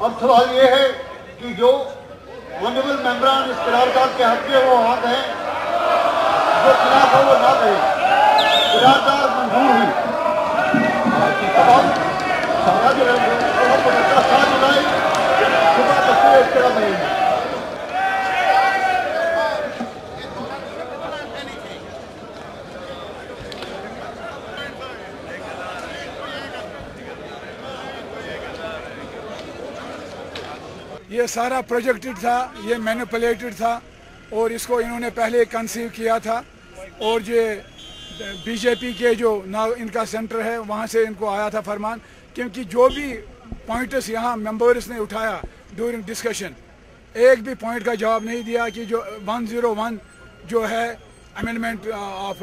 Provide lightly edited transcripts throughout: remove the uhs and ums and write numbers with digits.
अब सवाल ये है कि जो ऑनरेबल मेंबरान इस करारदाद के हक में वो हाथ है, जो खिलाफ है वो ना कहे। करारदाद मंजूर हुई। तमाम सारा जो है 7 जुलाई सुबह 10 बजे इस तरह नहीं। ये सारा प्रोजेक्टेड था, ये मैनिपुलेटेड था और इसको इन्होंने पहले कंसीव किया था और ये बीजेपी के जो ना इनका सेंटर है वहाँ से इनको आया था फरमान, क्योंकि जो भी पॉइंट्स यहाँ मेंबर्स ने उठाया ड्यूरिंग डिस्कशन, एक भी पॉइंट का जवाब नहीं दिया कि जो 101 जो है अमेंडमेंट ऑफ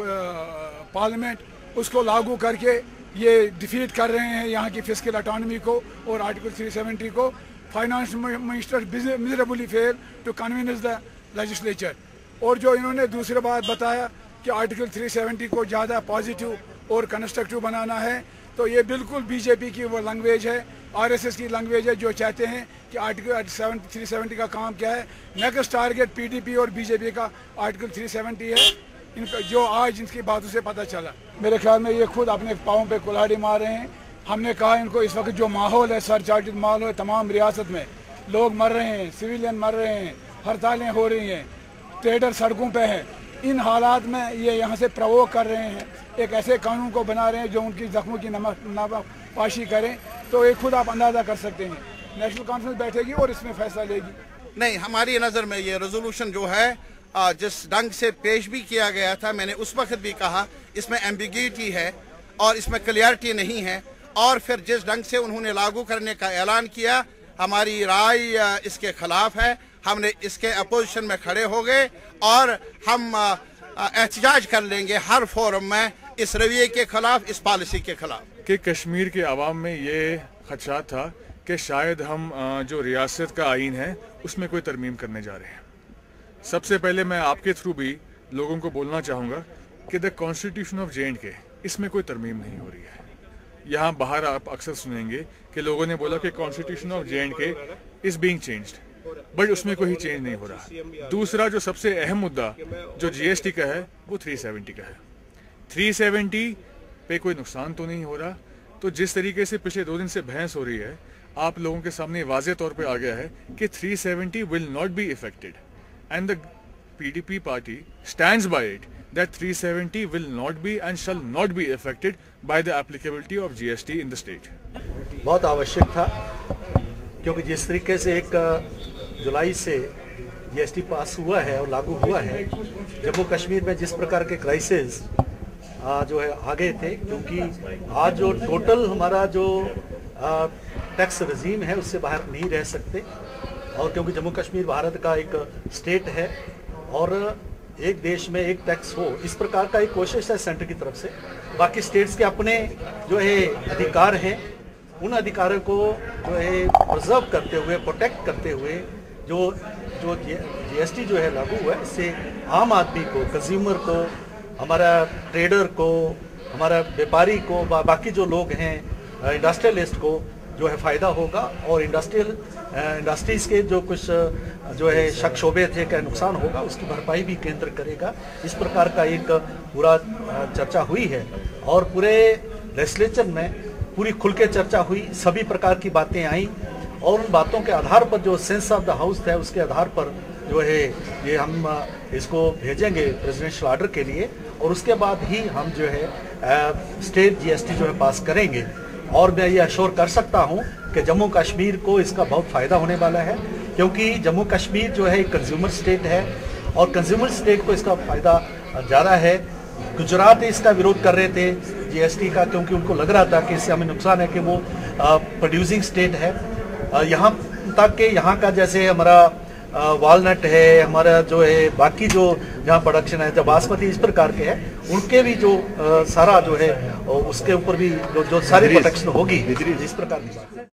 पार्लियामेंट उसको लागू करके ये डिफीट कर रहे हैं यहाँ की फिस्कल ऑटोनॉमी को और आर्टिकल 370 को। Finance minister miserably fail to convince the legislature. और जो इन्होंने दूसरी बात बताया कि आर्टिकल 370 को ज़्यादा पॉजिटिव और कंस्ट्रक्टिव बनाना है, तो ये बिल्कुल बीजेपी की वो लैंग्वेज है, आरएसएस की लैंग्वेज है, जो चाहते हैं कि आर्टिकल 370 का काम क्या है। नेक्स्ट टारगेट पीडीपी और बीजेपी का आर्टिकल 370 है, इनका जो आज इनकी बातों से पता चला। मेरे ख्याल में ये खुद अपने पाँव पे कुल्हाड़ी मार रहे हैं। हमने कहा इनको इस वक्त जो माहौल है, सरचार्जित माहौल है, तमाम रियासत में लोग मर रहे हैं, सिविलियन मर रहे हैं, हड़तालें हो रही हैं, ट्रेडर सड़कों पे हैं, इन हालात में ये यहाँ से प्रवोक कर रहे हैं, एक ऐसे कानून को बना रहे हैं जो उनकी जख्मों की नवापाशी करें। तो ये खुद आप अंदाज़ा कर सकते हैं, नेशनल कॉन्फ्रेंस बैठेगी और इसमें फैसला लेगी। नहीं, हमारी नज़र में ये रेजोल्यूशन जो है जिस ढंग से पेश भी किया गया था, मैंने उस वक्त भी कहा इसमें एम्बिग्यूटी है और इसमें क्लियरिटी नहीं है, और फिर जिस ढंग से उन्होंने लागू करने का ऐलान किया, हमारी राय इसके खिलाफ है। हमने इसके अपोजिशन में खड़े हो गए और हम एहतजाज कर लेंगे हर फोरम में इस रवैये के खिलाफ, इस पॉलिसी के खिलाफ। कि कश्मीर के अवाम में ये खदशा था कि शायद हम जो रियासत का आइन है उसमें कोई तरमीम करने जा रहे हैं। सबसे पहले मैं आपके थ्रू भी लोगों को बोलना चाहूँगा कि द कॉन्स्टिट्यूशन ऑफ J&K इसमें कोई तरमीम नहीं हो रही है। यहाँ बाहर आप अक्सर सुनेंगे कि लोगों ने बोला कि constitution of J&K is being changed, but उसमें कोई चेंज नहीं हो रहा। दूसरा जो सबसे अहम मुद्दा जो GST का है वो 370 का है। 370 पे कोई नुकसान तो नहीं हो रहा। तो जिस तरीके से पिछले 2 दिन से बहस हो रही है, आप लोगों के सामने वाज़ेह तौर पे आ गया है कि 370 will not be affected and the PDP party stands by it that 370 will not be and shall not be affected by the applicability of GST in the state. बहुत आवश्यक था, क्योंकि जिस तरीके से 1 जुलाई से GST पास हुआ है और लागू हुआ है, जम्मू कश्मीर में जिस प्रकार के क्राइसिस जो है आ गए थे, क्योंकि आज जो टोटल हमारा जो टैक्स रजीम है उससे बाहर नहीं रह सकते, और क्योंकि जम्मू कश्मीर भारत का एक स्टेट है और एक देश में एक टैक्स हो, इस प्रकार का एक कोशिश है सेंटर की तरफ से। बाकी स्टेट्स के अपने जो है अधिकार हैं, उन अधिकारों को जो है प्रिजर्व करते हुए, प्रोटेक्ट करते हुए जो GST जो है लागू हुआ है, इससे आम आदमी को, कंज्यूमर को, हमारा ट्रेडर को, हमारा व्यापारी को, बाकी जो लोग हैं इंडस्ट्रियलिस्ट को जो है फ़ायदा होगा, और इंडस्ट्रीज़ के जो कुछ जो है शक शोबे थे क्या नुकसान होगा, उसकी भरपाई भी केंद्र करेगा। इस प्रकार का एक पूरा चर्चा हुई है और पूरे लेजिस्लेचर में पूरी खुल के चर्चा हुई, सभी प्रकार की बातें आई, और उन बातों के आधार पर जो सेंस ऑफ द हाउस है उसके आधार पर जो है ये हम इसको भेजेंगे प्रेसिडेंशियल ऑर्डर के लिए, और उसके बाद ही हम जो है स्टेट GST जो है पास करेंगे। और मैं ये अश्योर कर सकता हूँ कि जम्मू कश्मीर को इसका बहुत फ़ायदा होने वाला है, क्योंकि जम्मू कश्मीर जो है एक कंज्यूमर स्टेट है और कंज्यूमर स्टेट को इसका फ़ायदा ज़्यादा है। गुजरात इसका विरोध कर रहे थे GST का, क्योंकि उनको लग रहा था कि इससे हमें नुकसान है कि वो प्रोड्यूसिंग स्टेट है। यहाँ तक कि यहाँ का जैसे हमारा वालनट है, हमारा जो है बाकी जो जहाँ प्रोडक्शन है, जब बासमती इस प्रकार के हैं, उनके भी जो सारा जो है उसके ऊपर भी जो सारी प्रोटेक्शन होगी इस प्रकार की बात है।